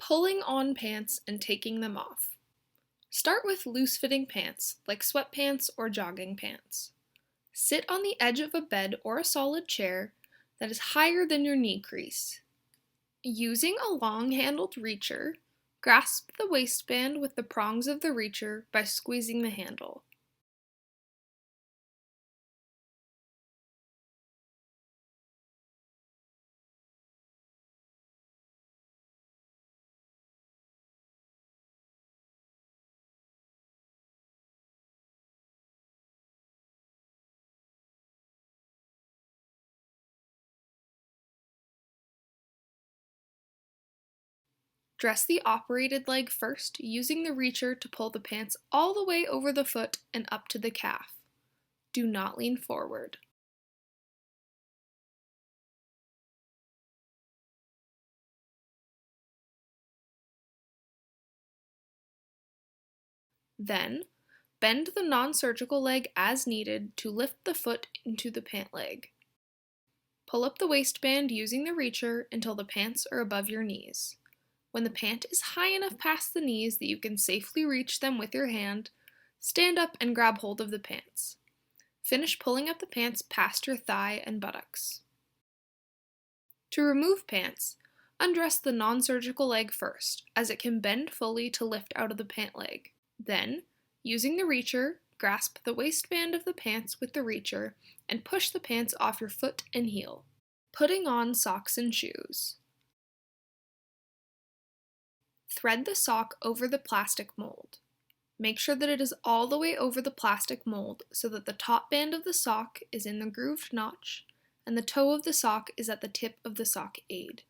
Pulling on pants and taking them off. Start with loose-fitting pants, like sweatpants or jogging pants. Sit on the edge of a bed or a solid chair that is higher than your knee crease. Using a long-handled reacher, grasp the waistband with the prongs of the reacher by squeezing the handle. Dress the operated leg first, using the reacher to pull the pants all the way over the foot and up to the calf. Do not lean forward. Then, bend the non-surgical leg as needed to lift the foot into the pant leg. Pull up the waistband using the reacher until the pants are above your knees. When the pant is high enough past the knees that you can safely reach them with your hand, stand up and grab hold of the pants. Finish pulling up the pants past your thigh and buttocks. To remove pants, undress the non-surgical leg first, as it can bend fully to lift out of the pant leg. Then, using the reacher, grasp the waistband of the pants with the reacher and push the pants off your foot and heel. Putting on socks and shoes. Thread the sock over the plastic mold. Make sure that it is all the way over the plastic mold so that the top band of the sock is in the grooved notch and the toe of the sock is at the tip of the sock aid.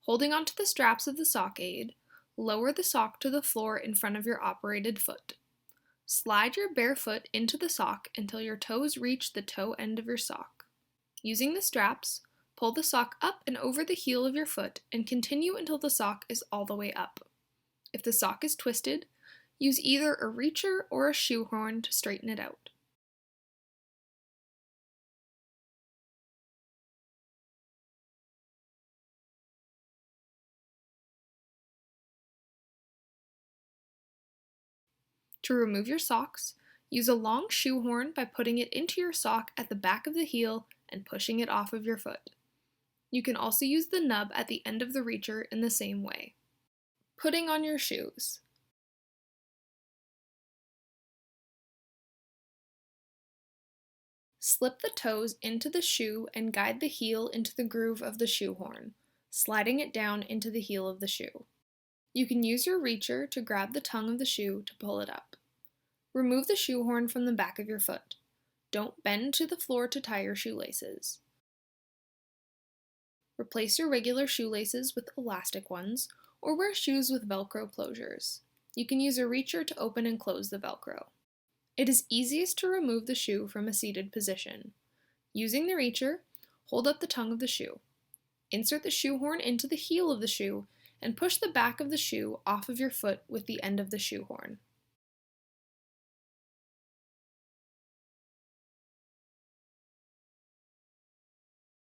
Holding onto the straps of the sock aid, lower the sock to the floor in front of your operated foot. Slide your bare foot into the sock until your toes reach the toe end of your sock. Using the straps, pull the sock up and over the heel of your foot and continue until the sock is all the way up. If the sock is twisted, use either a reacher or a shoehorn to straighten it out. To remove your socks, use a long shoehorn by putting it into your sock at the back of the heel and pushing it off of your foot. You can also use the nub at the end of the reacher in the same way. Putting on your shoes. Slip the toes into the shoe and guide the heel into the groove of the shoehorn, sliding it down into the heel of the shoe. You can use your reacher to grab the tongue of the shoe to pull it up. Remove the shoehorn from the back of your foot. Don't bend to the floor to tie your shoelaces. Replace your regular shoelaces with elastic ones, or wear shoes with Velcro closures. You can use a reacher to open and close the Velcro. It is easiest to remove the shoe from a seated position. Using the reacher, hold up the tongue of the shoe. Insert the shoehorn into the heel of the shoe and push the back of the shoe off of your foot with the end of the shoehorn.